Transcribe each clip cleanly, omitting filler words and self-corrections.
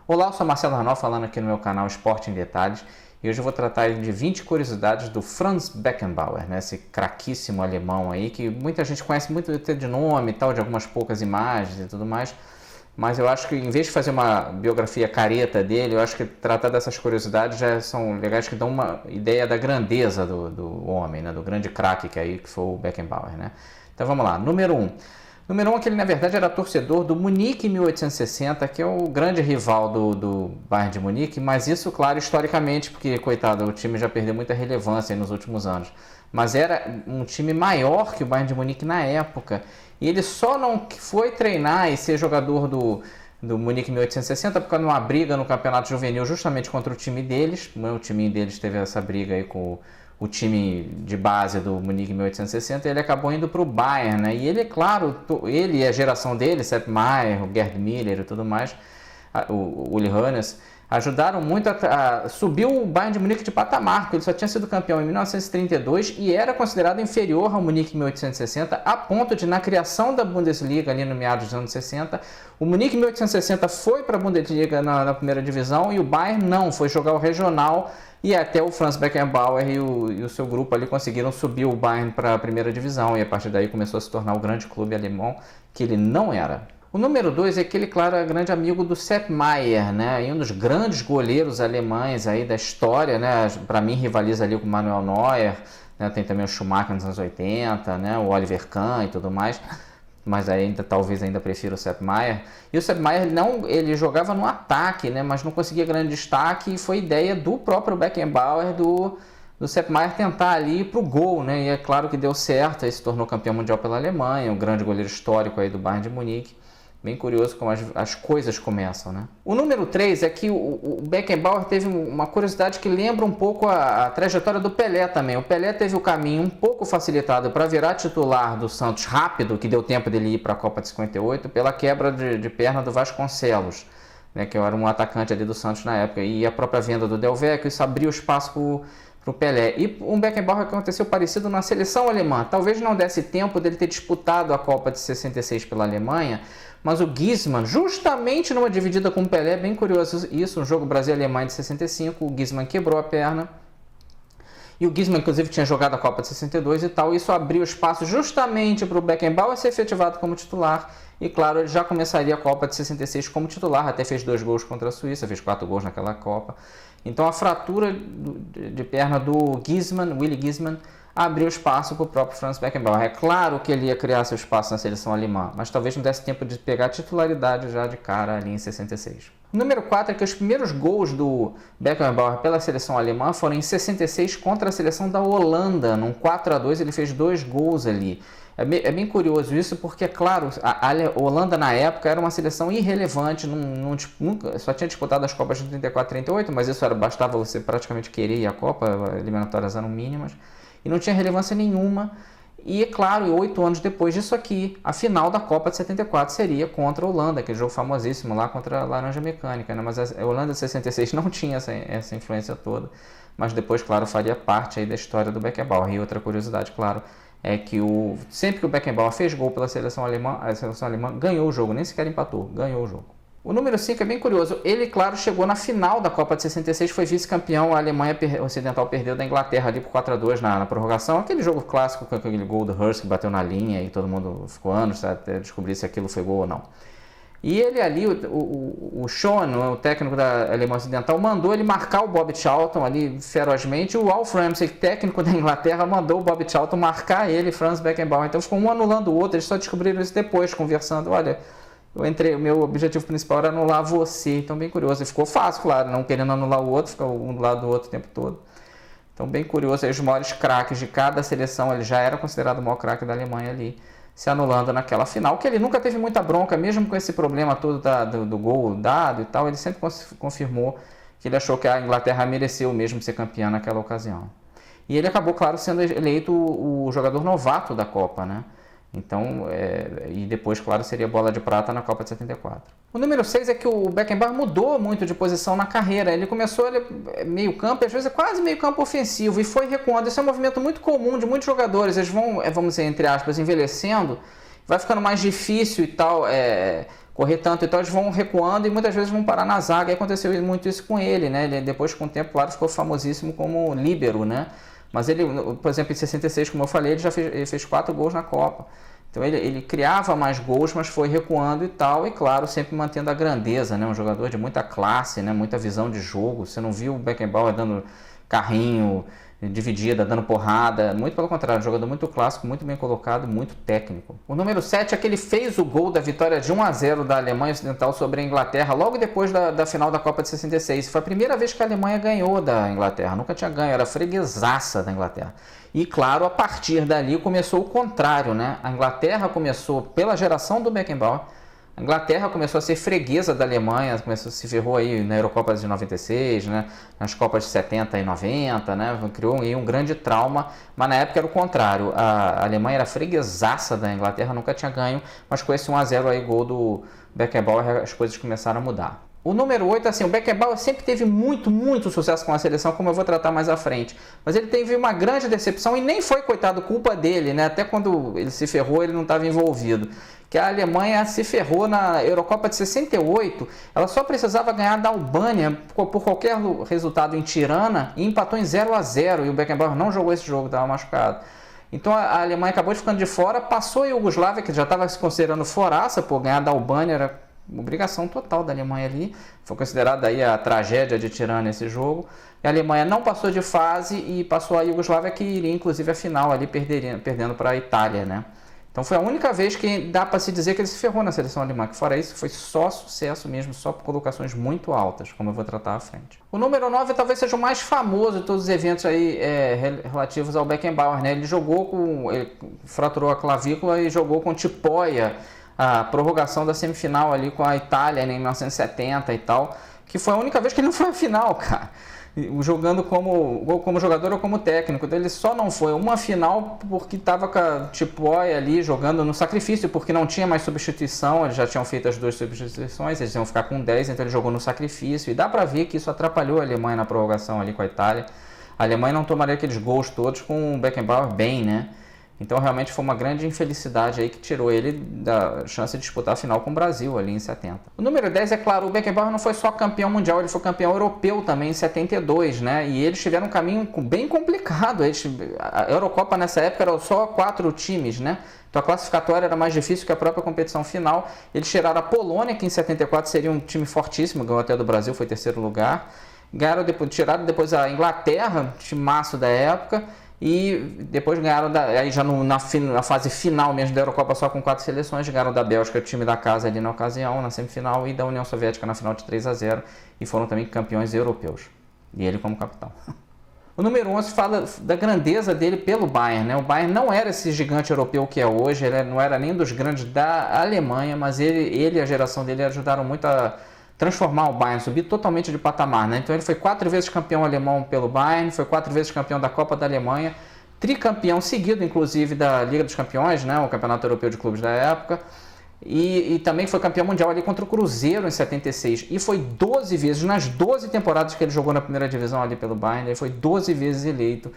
Olá, eu sou Marcelo Ranol, falando aqui no meu canal Esporte em Detalhes, e hoje eu vou tratar de 20 curiosidades do Franz Beckenbauer, né? Esse craquíssimo alemão aí, que muita gente conhece muito de nome e tal, de algumas poucas imagens e tudo mais, mas eu acho que em vez de fazer uma biografia careta dele, eu acho que tratar dessas curiosidades já são legais, que dão uma ideia da grandeza do homem, né? Do grande craque que foi o Beckenbauer, né? Então vamos lá, número 1. Número 1 é que ele, na verdade, era torcedor do Munique 1860, que é o grande rival do Bayern de Munique, mas isso, claro, historicamente, porque, coitado, o time já perdeu muita relevância nos últimos anos. Mas era um time maior que o Bayern de Munique na época, e ele só não foi treinar e ser jogador do Munique 1860 por causa de uma briga no campeonato juvenil justamente contra o time deles. O time deles teve essa briga aí com o time de base do Munique 1860, e ele acabou indo para o Bayern, né? E ele, claro, ele e a geração dele, Sepp Maier, o Gerd Müller e tudo mais, o Uli Hoeneß, ajudaram muito a subir o Bayern de Munique de patamar, porque ele só tinha sido campeão em 1932 e era considerado inferior ao Munique 1860, a ponto de, na criação da Bundesliga, ali no meados dos anos 60, o Munique 1860 foi para a Bundesliga na primeira divisão e o Bayern não, foi jogar o regional, e até o Franz Beckenbauer e o seu grupo ali conseguiram subir o Bayern para a primeira divisão, e a partir daí começou a se tornar o grande clube alemão que ele não era. O número 2 é que ele, claro, é grande amigo do Sepp Maier, né? E um dos grandes goleiros alemães aí da história, né? Para mim rivaliza ali com o Manuel Neuer, né? Tem também o Schumacher nos anos 80, né? O Oliver Kahn e tudo mais, mas talvez ainda prefira o Sepp Maier. E o Sepp Maier ele jogava no ataque, né? Mas não conseguia grande destaque, e foi ideia do próprio Beckenbauer do Sepp Maier tentar ali ir para o gol, né? E é claro que deu certo, ele se tornou campeão mundial pela Alemanha, um grande goleiro histórico aí do Bayern de Munique. Bem curioso como as coisas começam, né? O número 3 é que o Beckenbauer teve uma curiosidade que lembra um pouco a trajetória do Pelé também. O Pelé teve o caminho um pouco facilitado para virar titular do Santos rápido, que deu tempo dele ir para a Copa de 58, pela quebra de perna do Vasconcelos, né, que era um atacante ali do Santos na época. E a própria venda do Del Vecchio, isso abriu espaço para o Pelé. E um Beckenbauer que aconteceu parecido na seleção alemã. Talvez não desse tempo dele ter disputado a Copa de 66 pela Alemanha, mas o Griezmann, justamente numa dividida com o Pelé, bem curioso isso, um jogo Brasil-Alemanha de 65, o Griezmann quebrou a perna, e o Griezmann, inclusive, tinha jogado a Copa de 62 e tal, isso abriu espaço justamente para o Beckenbauer ser efetivado como titular, e claro, ele já começaria a Copa de 66 como titular, até fez 2 gols contra a Suíça, fez 4 gols naquela Copa. Então a fratura de perna do Griezmann, Willi Griezmann, abriu espaço para o próprio Franz Beckenbauer. É claro que ele ia criar seu espaço na seleção alemã, mas talvez não desse tempo de pegar a titularidade já de cara ali em 66. O número 4 é que os primeiros gols do Beckenbauer pela seleção alemã foram em 66 contra a seleção da Holanda. Num 4-2 ele fez 2 gols ali. É bem curioso isso, porque, claro, a Holanda na época era uma seleção irrelevante, só tinha disputado as Copas de 34 e 38, mas isso bastava você praticamente querer ir à Copa, eliminatórias eram mínimas, e não tinha relevância nenhuma. E, claro, 8 anos depois disso aqui, a final da Copa de 74 seria contra a Holanda, aquele jogo famosíssimo lá contra a Laranja Mecânica, né? Mas a Holanda de 66 não tinha essa influência toda, mas depois, claro, faria parte aí da história do Beckenbauer. E outra curiosidade, claro, é que sempre que o Beckenbauer fez gol pela seleção alemã, a seleção alemã ganhou o jogo, nem sequer empatou, ganhou o jogo. O número 5 é bem curioso, ele, claro, chegou na final da Copa de 66, foi vice-campeão, a Alemanha Ocidental perdeu da Inglaterra ali por 4-2 na prorrogação, aquele jogo clássico com aquele gol do Hurst que bateu na linha e todo mundo ficou anos até descobrir se aquilo foi gol ou não. E ele ali, o Schoen, o técnico da Alemanha Ocidental, mandou ele marcar o Bob Charlton ali ferozmente. O Alf Ramsey, técnico da Inglaterra, mandou o Bob Charlton marcar ele, Franz Beckenbauer. Então ficou um anulando o outro, eles só descobriram isso depois, conversando. Olha, o meu objetivo principal era anular você. Então bem curioso, e ficou fácil, claro, não querendo anular o outro, ficar um do lado do outro o tempo todo. Então bem curioso, aí os maiores craques de cada seleção, ele já era considerado o maior craque da Alemanha ali, se anulando naquela final, que ele nunca teve muita bronca, mesmo com esse problema todo do gol dado e tal, ele sempre confirmou que ele achou que a Inglaterra mereceu mesmo ser campeã naquela ocasião. E ele acabou, claro, sendo eleito o jogador novato da Copa, né? Então, e depois, claro, seria bola de prata na Copa de 74. O número 6 é que o Beckenbauer mudou muito de posição na carreira. Ele começou meio campo, e às vezes é quase meio campo ofensivo, e foi recuando. Esse é um movimento muito comum de muitos jogadores. Eles vão, vamos dizer, entre aspas, envelhecendo, vai ficando mais difícil e tal, correr tanto, então eles vão recuando e muitas vezes vão parar na zaga, e aconteceu muito isso com ele, né? Ele depois, com o tempo, claro, ficou famosíssimo como líbero, né? Mas ele, por exemplo, em 66, como eu falei, ele fez 4 gols na Copa. Então ele criava mais gols, mas foi recuando e tal, e claro, sempre mantendo a grandeza, né? Um jogador de muita classe, né? Muita visão de jogo. Você não viu o Beckenbauer dando carrinho, dividida, dando porrada, muito pelo contrário, um jogador muito clássico, muito bem colocado, muito técnico. O número 7 é que ele fez o gol da vitória de 1-0 da Alemanha Ocidental sobre a Inglaterra, logo depois da final da Copa de 66. Foi a primeira vez que a Alemanha ganhou da Inglaterra, nunca tinha ganho, era freguesaça da Inglaterra. E claro, a partir dali começou o contrário, né? A Inglaterra começou, pela geração do Beckenbauer, a Inglaterra começou a ser freguesa da Alemanha, se ferrou aí na Eurocopa de 96, né? Nas Copas de 70 e 90, né? Criou aí um grande trauma, mas na época era o contrário. A Alemanha era freguesaça da Inglaterra, nunca tinha ganho, mas com esse 1-0 aí, gol do Beckenbauer, as coisas começaram a mudar. O número 8, assim, o Beckenbauer sempre teve muito sucesso com a seleção, como eu vou tratar mais à frente. Mas ele teve uma grande decepção e nem foi, coitado, culpa dele, né? Até quando ele se ferrou, ele não estava envolvido. Que a Alemanha se ferrou na Eurocopa de 68, ela só precisava ganhar da Albânia por qualquer resultado em Tirana e empatou em 0-0, e o Beckenbauer não jogou esse jogo, estava machucado. Então a Alemanha acabou ficando de fora, passou a Iugoslávia, que já estava se considerando foraça, por ganhar da Albânia, era obrigação total da Alemanha ali, foi considerada aí a tragédia de Tirana esse jogo. E a Alemanha não passou de fase e passou a Iugoslávia, que iria inclusive a final ali perdendo para a Itália, né? Então foi a única vez que dá para se dizer que ele se ferrou na seleção alemã, que fora isso foi só sucesso mesmo, só por colocações muito altas, como eu vou tratar à frente. O número 9 talvez seja o mais famoso de todos os eventos aí relativos ao Beckenbauer, né? Ele fraturou a clavícula e jogou com Tipoia a prorrogação da semifinal ali com a Itália, né, em 1970 e tal, que foi a única vez que ele não foi à final, cara. Jogando como jogador ou como técnico. Então ele só não foi uma final porque estava com a Tipoia ali jogando no sacrifício, porque não tinha mais substituição, eles já tinham feito as 2 substituições, eles iam ficar com 10, então ele jogou no sacrifício, e dá pra ver que isso atrapalhou a Alemanha na prorrogação ali com a Itália. A Alemanha não tomaria aqueles gols todos com o Beckenbauer bem, né? Então realmente foi uma grande infelicidade aí que tirou ele da chance de disputar a final com o Brasil ali em 70. O número 10, é claro, o Beckenbauer não foi só campeão mundial, ele foi campeão europeu também em 72, né? E eles tiveram um caminho bem complicado. A Eurocopa nessa época era só 4 times, né? Então a classificatória era mais difícil que a própria competição final. Eles tiraram a Polônia, que em 74 seria um time fortíssimo, ganhou até do Brasil, foi 3º lugar. Tiraram depois a Inglaterra, timaço da época. E depois ganharam, aí já na fase final mesmo da Eurocopa, só com 4 seleções, ganharam da Bélgica, o time da casa ali na ocasião, na semifinal, e da União Soviética na final de 3-0, e foram também campeões europeus, e ele como capitão. O número 11 fala da grandeza dele pelo Bayern, né? O Bayern não era esse gigante europeu que é hoje, ele não era nem dos grandes da Alemanha, mas ele e a geração dele ajudaram muito a transformar o Bayern, subir totalmente de patamar, né? Então ele foi 4 vezes campeão alemão pelo Bayern, foi 4 vezes campeão da Copa da Alemanha, tricampeão seguido, inclusive, da Liga dos Campeões, né? O Campeonato Europeu de Clubes da época, e também foi campeão mundial ali contra o Cruzeiro em 76, e foi 12 vezes, nas 12 temporadas que ele jogou na primeira divisão ali pelo Bayern, ele foi 12 vezes eleito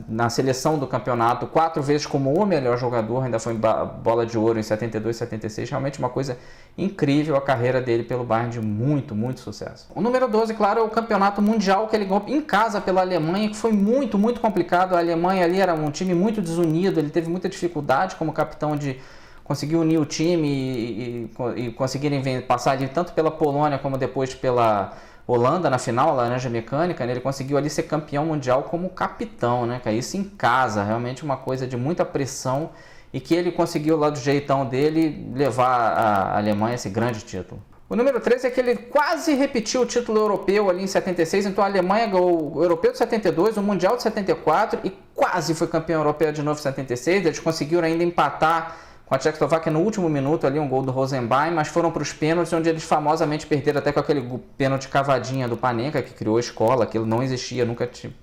na seleção do campeonato, 4 vezes como o melhor jogador, ainda foi bola de ouro em 72 e 76, realmente uma coisa incrível a carreira dele pelo Bayern, de muito sucesso. O número 12, claro, é o campeonato mundial que ele ganhou em casa pela Alemanha, que foi muito complicado. A Alemanha ali era um time muito desunido, ele teve muita dificuldade como capitão de conseguir unir o time e conseguirem passar ali tanto pela Polônia como depois pela Holanda na final, Laranja Mecânica, né? Ele conseguiu ali ser campeão mundial como capitão, né? Que isso em casa, realmente uma coisa de muita pressão, e que ele conseguiu lá do jeitão dele levar a Alemanha a esse grande título. O número 13 é que ele quase repetiu o título europeu ali em 76, então a Alemanha ganhou o europeu de 72, o mundial de 74 e quase foi campeão europeu de novo em 76, eles conseguiram ainda empatar com a Tchecoslováquia no último minuto ali, um gol do Rosenbein, mas foram para os pênaltis, onde eles famosamente perderam até com aquele pênalti cavadinha do Panenka, que criou a escola, aquilo não existia,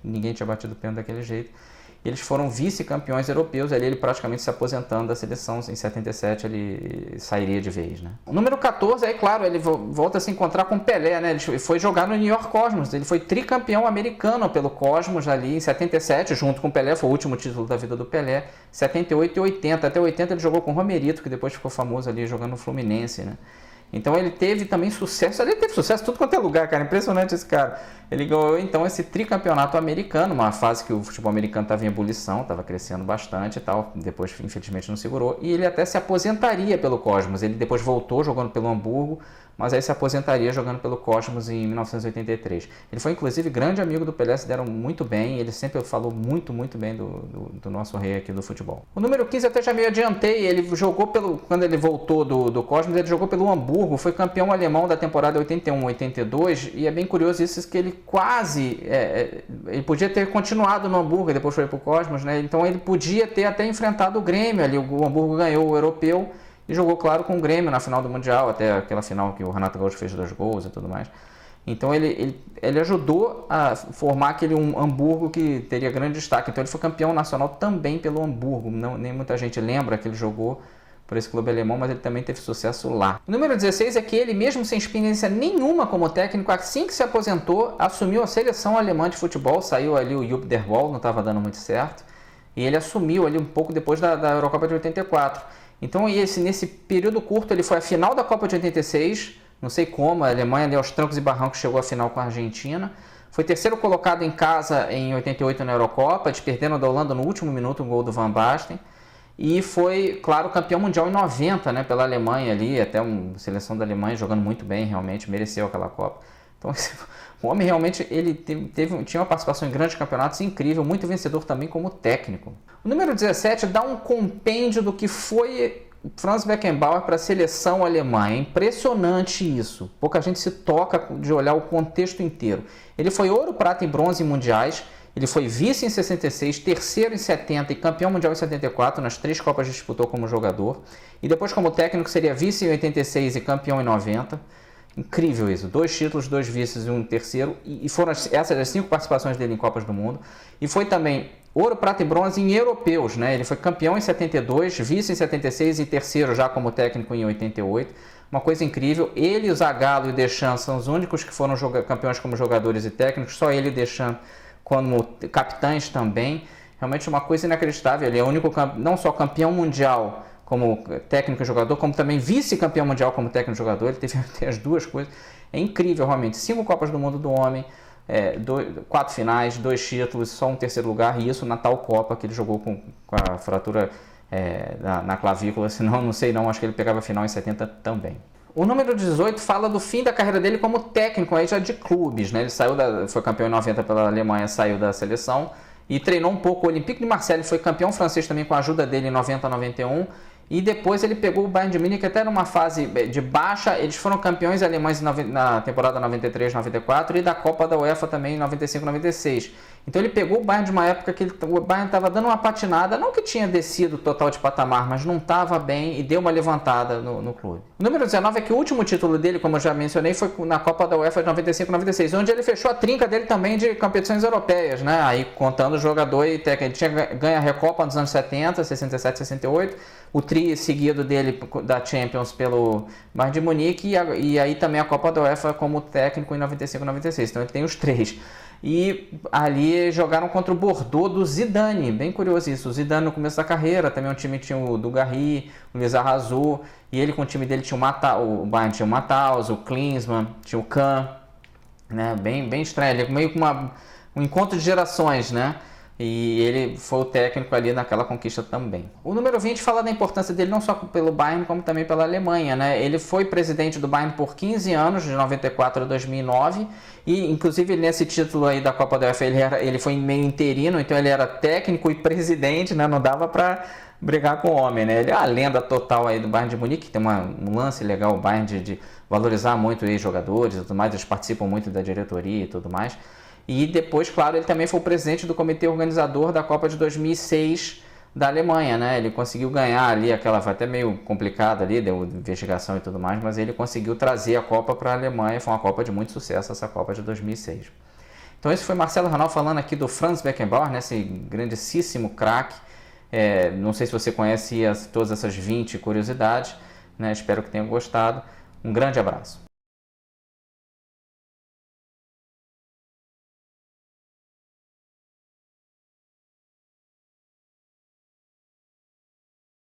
ninguém tinha batido pênalti daquele jeito. Eles foram vice-campeões europeus, ali ele praticamente se aposentando da seleção, em 77 ele sairia de vez, né? O número 14, aí claro, ele volta a se encontrar com Pelé, né? Ele foi jogar no New York Cosmos, ele foi tricampeão americano pelo Cosmos ali em 77, junto com o Pelé, foi o último título da vida do Pelé, 78 e 80, até 80 ele jogou com o Romerito, que depois ficou famoso ali jogando no Fluminense, né? Então ele teve também sucesso, ele teve sucesso em tudo quanto é lugar, cara, impressionante esse cara. Ele ganhou então esse tricampeonato americano, uma fase que o futebol americano estava em ebulição, estava crescendo bastante e tal, depois infelizmente não segurou, e ele até se aposentaria pelo Cosmos, ele depois voltou jogando pelo Hamburgo, mas aí se aposentaria jogando pelo Cosmos em 1983. Ele foi inclusive grande amigo do Pelé, se deram muito bem, ele sempre falou muito bem do nosso rei aqui do futebol. O número 15 eu até já me adiantei, ele jogou quando ele voltou do Cosmos, ele jogou pelo Hamburgo, foi campeão alemão da temporada 81-82, e é bem curioso isso que ele quase, ele podia ter continuado no Hamburgo, depois foi para o Cosmos, né? Então ele podia ter até enfrentado o Grêmio ali, o Hamburgo ganhou o europeu, e jogou, claro, com o Grêmio na final do Mundial, até aquela final que o Renato Gaúcho fez 2 gols e tudo mais. Então ele ajudou a formar aquele Hamburgo que teria grande destaque. Então ele foi campeão nacional também pelo Hamburgo. Nem muita gente lembra que ele jogou por esse clube alemão, mas ele também teve sucesso lá. O número 16 é que ele, mesmo sem experiência nenhuma como técnico, assim que se aposentou, assumiu a seleção alemã de futebol. Saiu ali o Jupp Derwall, não estava dando muito certo. E ele assumiu ali um pouco depois da Eurocopa de 84. Então nesse período curto ele foi à final da Copa de 86, não sei como, a Alemanha ali aos trancos e barrancos chegou à final com a Argentina, foi terceiro colocado em casa em 88 na Eurocopa, eles perderam da Holanda no último minuto, um gol do Van Basten, e foi, claro, campeão mundial em 90, né, pela Alemanha ali, até uma seleção da Alemanha jogando muito bem, realmente, mereceu aquela Copa. Então o homem realmente ele tinha uma participação em grandes campeonatos incrível, muito vencedor também como técnico. O número 17 dá um compêndio do que foi Franz Beckenbauer para a seleção alemã. É impressionante isso. Pouca gente se toca de olhar o contexto inteiro. Ele foi ouro, prata e bronze em mundiais. Ele foi vice em 66, terceiro em 70 e campeão mundial em 74. Nas 3 Copas disputou como jogador. E depois como técnico seria vice em 86 e campeão em 90. Incrível isso, 2 títulos, 2 vices e um terceiro, e foram essas as 5 participações dele em Copas do Mundo. E foi também ouro, prata e bronze em europeus, né? Ele foi campeão em 72, vice em 76 e terceiro já como técnico em 88. Uma coisa incrível, ele, o Zagallo e o Deschamps são os únicos que foram campeões como jogadores e técnicos, só ele e Deschamps como capitães também. Realmente uma coisa inacreditável, ele é o único, não só campeão mundial como técnico e jogador, como também vice-campeão mundial como técnico e jogador, ele teve as 2 coisas. É incrível, realmente. 5 Copas do Mundo do homem, 4 finais, 2 títulos, só um terceiro lugar, e isso na tal Copa que ele jogou com a fratura na clavícula, senão, não sei não, acho que ele pegava a final em 70 também. O número 18 fala do fim da carreira dele como técnico, aí já de clubes, né? Ele foi campeão em 90 pela Alemanha, saiu da seleção, e treinou um pouco o Olympique de Marseille, foi campeão francês também com a ajuda dele em 90-91, e depois ele pegou o Bayern de Munique até numa fase de baixa. Eles foram campeões alemães na temporada 93-94 e da Copa da UEFA também em 95-96. Então ele pegou o Bayern de uma época que o Bayern estava dando uma patinada, não que tinha descido total de patamar, mas não estava bem e deu uma levantada no clube. O número 19 é que o último título dele, como eu já mencionei, foi na Copa da UEFA de 95-96, onde ele fechou a trinca dele também de competições europeias, né? Aí contando jogador e técnico. Ele tinha ganho a Recopa nos anos 70, 67, 68, o tri seguido dele da Champions pelo Bayern de Munique e aí também a Copa da UEFA como técnico em 95-96. Então ele tem os 3. E ali jogaram contra o Bordeaux do Zidane, bem curioso isso. O Zidane no começo da carreira, também um time tinha o Dugarry, o Luiz Arrazu, e ele com o time dele tinha o Bayern tinha o Matthaus, o Klinsmann, tinha o Kahn, né? Bem estranho, ele meio que um encontro de gerações, né? E ele foi o técnico ali naquela conquista também. O número 20 fala da importância dele não só pelo Bayern, como também pela Alemanha, né? Ele foi presidente do Bayern por 15 anos, de 94 a 2009, e inclusive nesse título aí da Copa da UEFA ele foi meio interino, então ele era técnico e presidente, né? Não dava para brigar com o homem, né? Ele é a lenda total aí do Bayern de Munique, tem um lance legal o Bayern de valorizar muito os jogadores e tudo mais, eles participam muito da diretoria e tudo mais. E depois, claro, ele também foi o presidente do comitê organizador da Copa de 2006 da Alemanha, né? Ele conseguiu ganhar ali, foi até meio complicado ali, deu investigação e tudo mais, mas ele conseguiu trazer a Copa para a Alemanha, foi uma Copa de muito sucesso essa Copa de 2006. Então esse foi Marcelo Ranal falando aqui do Franz Beckenbauer, né? Esse grandíssimo craque. Não sei se você conhece todas essas 20 curiosidades, né? Espero que tenham gostado. Um grande abraço.